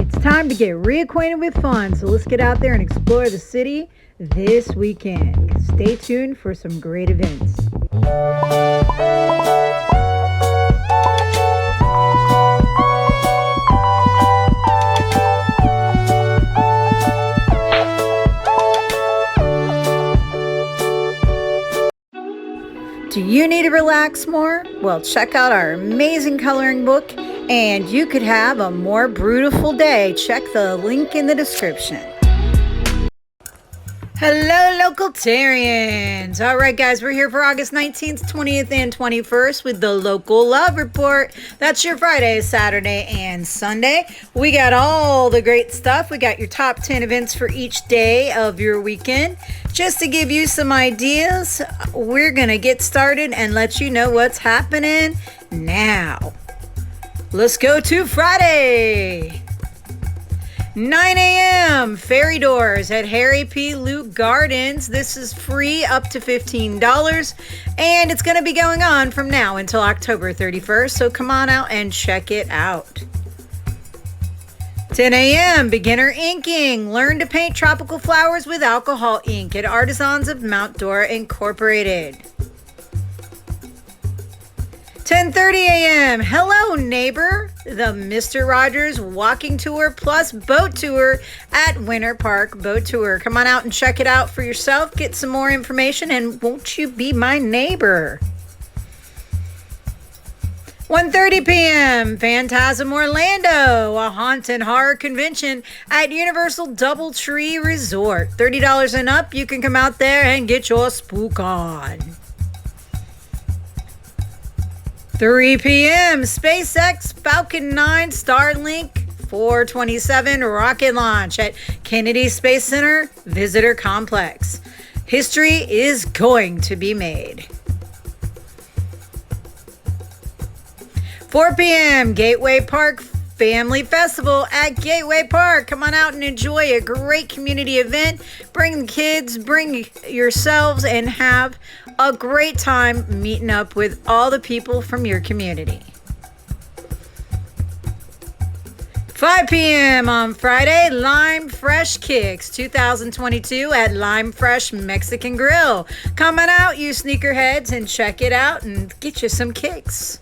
It's time to get reacquainted with fun, so let's get out there and explore the city this weekend. Stay tuned for some great events. Do you need to relax more? Well, check out our amazing coloring book and you could have a more beautiful day. Check the link in the description. Hello, localtarians. All right, guys, we're here for August 19th, 20th, and 21st with the Local Love Report. That's your Friday, Saturday, and Sunday. We got all the great stuff. We got your top 10 events for each day of your weekend. Just to give you some ideas, we're going to get started and let you know what's happening now. Let's go to Friday. 9 a.m. Fairy Doors at Harry P. Luke Gardens. This is free up to $15, and it's going to be going on from now until October 31st, so come on out and check it out. 10 a.m. Beginner Inking. Learn to paint tropical flowers with alcohol ink at Artisans of Mount Dora Incorporated. 10:30 a.m. Hello, neighbor. The Mr. Rogers Walking Tour plus Boat Tour at Winter Park Boat Tour. Come on out and check it out for yourself. Get some more information, and won't you be my neighbor? 1:30 p.m. Phantasm Orlando, a haunted horror convention at Universal Doubletree Resort. $30 and up. You can come out there and get your spook on. 3 p.m. SpaceX Falcon 9 Starlink 427 rocket launch at Kennedy Space Center Visitor Complex. History is going to be made. 4 p.m. Gateway Park Family Festival at Gateway Park. Come on out and enjoy a great community event. Bring the kids, bring yourselves, and have a great time meeting up with all the people from your community. 5 p.m. on Friday, Lime Fresh Kicks 2022 at Lime Fresh Mexican Grill. Come on out, you sneakerheads, and check it out and get you some kicks.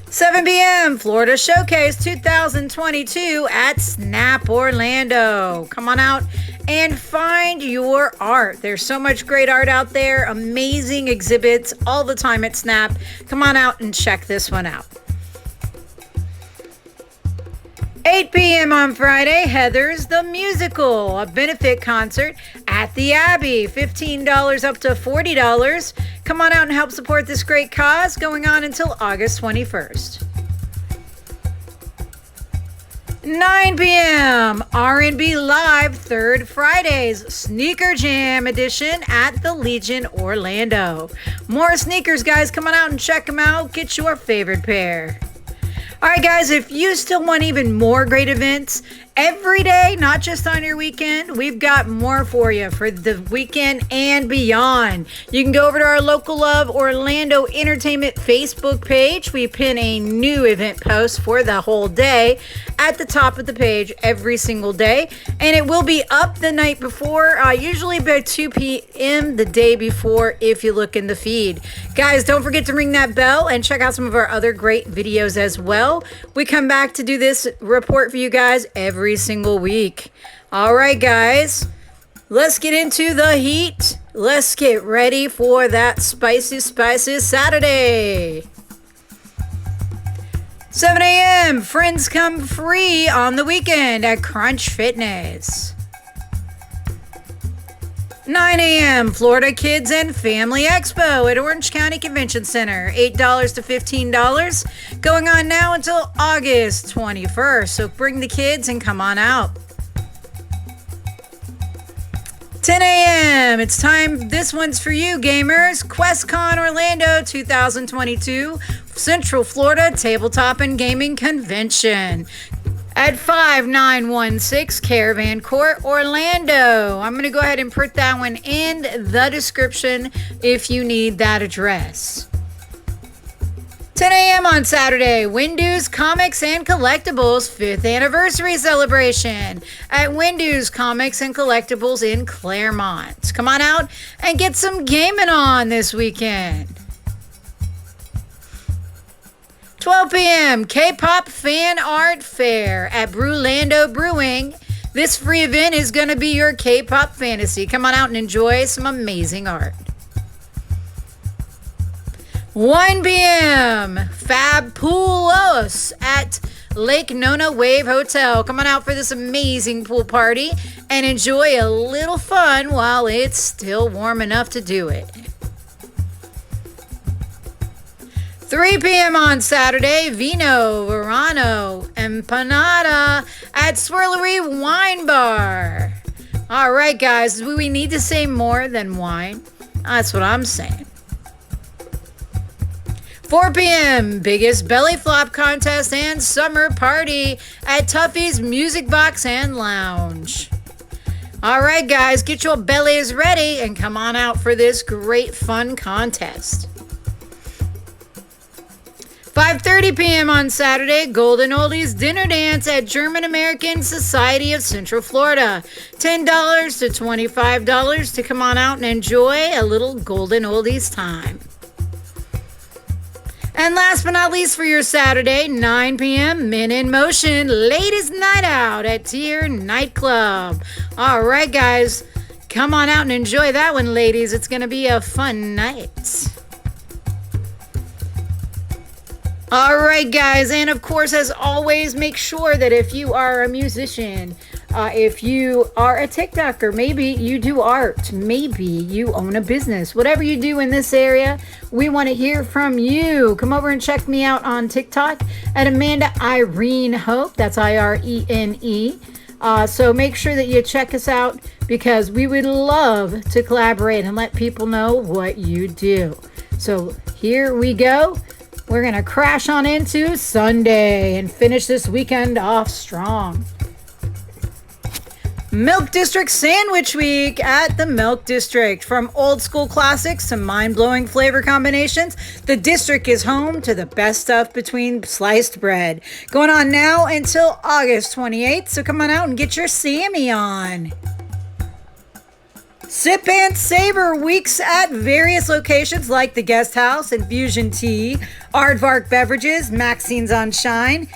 7 p.m. Florida Showcase 2022 at Snap Orlando. Come on out and find your art. There's so much great art out there. Amazing exhibits all the time at Snap. Come on out and check this one out. 8 p.m. on Friday, Heather's the Musical, a benefit concert at the Abbey. $15 up to $40. Come on out and help support this great cause, going on until August 21st. 9 p.m. R&B Live Third Fridays Sneaker Jam Edition at the Legion Orlando. More sneakers, guys. Come on out and check them out. Get your favorite pair. All right, guys, if you still want even more great events every day, not just on your weekend, we've got more for you for the weekend and beyond. You can go over to our Local Love Orlando Entertainment Facebook page. We pin a new event post for the whole day at the top of the page every single day, and it will be up the night before, usually by 2 p.m. the day before if you look in the feed. Guys, don't forget to ring that bell and check out some of our other great videos as well. We come back to do this report for you guys every single week. All right, guys, let's get into the heat. Let's get ready for that spicy Saturday. 7 a.m. Friends come free on the weekend at Crunch Fitness. 9 a.m. Florida Kids and Family Expo at Orange County Convention Center. $8 to $15. Going on now until August 21st. So bring the kids and come on out. 10 a.m. It's time. This one's for you, gamers. QuestCon Orlando 2022 Central Florida Tabletop and Gaming Convention at 5916 Caravan Court, Orlando. I'm going to go ahead and put that one in the description if you need that address. 10 a.m. on Saturday, Windows Comics and Collectibles 5th anniversary celebration at Windows Comics and Collectibles in Claremont. Come on out and get some gaming on this weekend. 12 p.m. K-Pop Fan Art Fair at Brewlando Brewing. This free event is going to be your K-pop fantasy. Come on out and enjoy some amazing art. 1 p.m. Fabulos at Lake Nona Wave Hotel. Come on out for this amazing pool party and enjoy a little fun while it's still warm enough to do it. 3 p.m. on Saturday, Vino Verano Empanada at Swirlery Wine Bar. All right, guys, we need to say more than wine. That's what I'm saying. 4 p.m. Biggest belly flop contest and summer party at Tuffy's Music Box and Lounge. All right, guys, get your bellies ready and come on out for this great fun contest. 5:30 p.m. on Saturday, Golden Oldies Dinner Dance at German American Society of Central Florida. $10 to $25 to come on out and enjoy a little Golden Oldies time. And last but not least for your Saturday, 9 p.m., Men in Motion Ladies Night Out at Tier Nightclub. All right, guys, come on out and enjoy that one, ladies. It's going to be a fun night. All right, guys, and of course, as always, make sure that if you are a musician, if you are a TikToker, maybe you do art, maybe you own a business, whatever you do in this area, we want to hear from you. Come over and check me out on TikTok at Amanda Irene Hope. That's IRENE. So make sure that you check us out because we would love to collaborate and let people know what you do. So here we go. We're going to crash on into Sunday and finish this weekend off strong. Milk District Sandwich Week at the Milk District. From old school classics to mind-blowing flavor combinations, the district is home to the best stuff between sliced bread. Going on now until August 28th, so come on out and get your Sammy on. Sip and Savor weeks at various locations like the Guesthouse, Infusion Tea, Aardvark Beverages, Maxine's on Shine,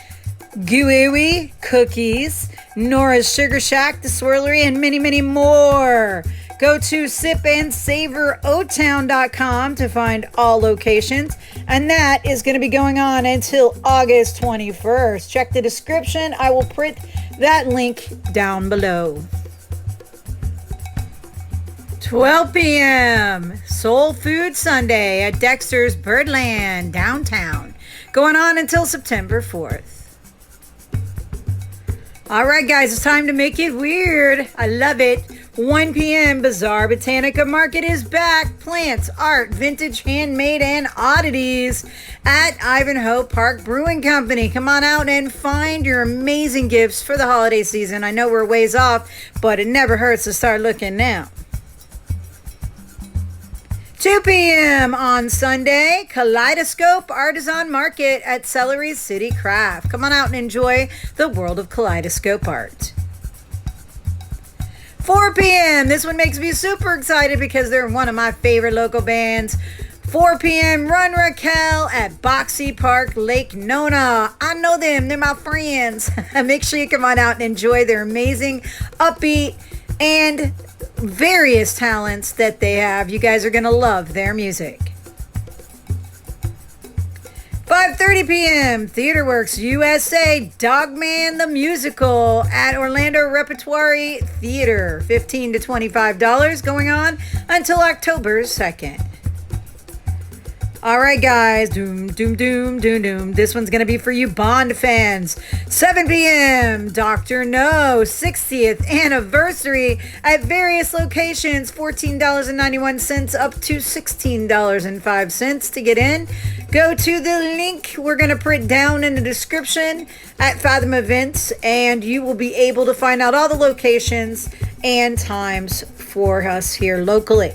Gou-oui, Cookiez, Nora's Sugar Shack, the Swirlery, and many, many more. Go to sipandsavorOtown.com to find all locations, and that is going to be going on until August 21st. Check the description. I will put that link down below. 12 p.m. Soul Food Sunday at Dexter's Birdland downtown. Going on until September 4th. All right, guys, it's time to make it weird. I love it. 1 p.m. Bazaar Botanica Market is back. Plants, art, vintage, handmade, and oddities at Ivanhoe Park Brewing Company. Come on out and find your amazing gifts for the holiday season. I know we're ways off, but it never hurts to start looking now. 2 p.m. on Sunday, Kaleidoscope Artisan Market at Celery City Craft. Come on out and enjoy the world of kaleidoscope art. 4 p.m. This one makes me super excited because they're one of my favorite local bands. 4 p.m. Run Raquel at Boxy Park, Lake Nona. I know them. They're my friends. Make sure you come on out and enjoy their amazing, upbeat, and various talents that they have. You guys are going to love their music. 5:30 p.m. TheaterWorks USA Dogman the Musical at Orlando Repertory Theater. $15 to $25 going on until October 2nd. All right, guys. Doom, doom, doom, doom, doom. This one's going to be for you Bond fans. 7 p.m. Dr. No 60th anniversary at various locations. $14.91 up to $16.05 to get in. Go to the link we're going to put down in the description at Fathom Events, and you will be able to find out all the locations and times for us here locally.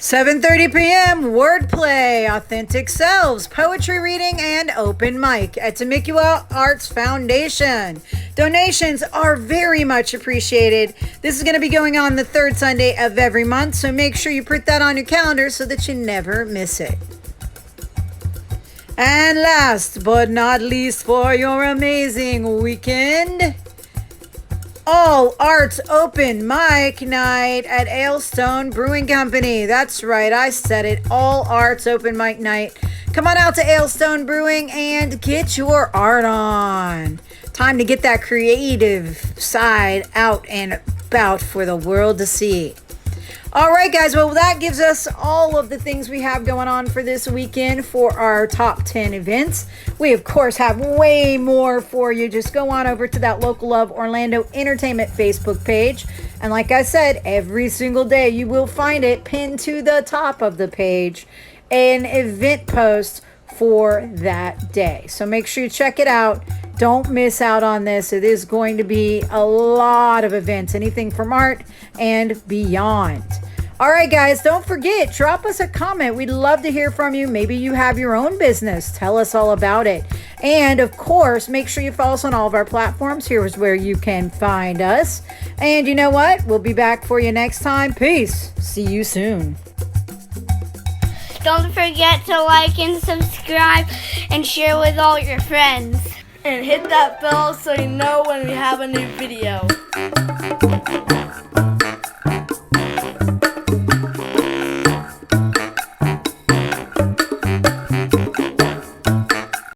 7:30 p.m. Wordplay, Authentic Selves, Poetry Reading, and Open Mic at Temecula Arts Foundation. Donations are very much appreciated. This is going to be going on the third Sunday of every month, so make sure you put that on your calendar so that you never miss it. And last but not least for your amazing weekend, All Arts Open Mic Night at Ailstone Brewing Company. That's right, I said it. All Arts Open Mic Night. Come on out to Ailstone Brewing and get your art on. Time to get that creative side out and about for the world to see. All right, guys. Well, that gives us all of the things we have going on for this weekend for our top 10 events. We, of course, have way more for you. Just go on over to that Local Love Orlando Entertainment Facebook page. And like I said, every single day you will find it pinned to the top of the page, an event post for that day. So make sure you check it out. Don't miss out on this. It is going to be a lot of events, anything from art and beyond. All right, guys, don't forget, drop us a comment. We'd love to hear from you. Maybe you have your own business. Tell us all about it. And, of course, make sure you follow us on all of our platforms. Here's where you can find us. And you know what? We'll be back for you next time. Peace. See you soon. Don't forget to like and subscribe and share with all your friends. And hit that bell so you know when we have a new video.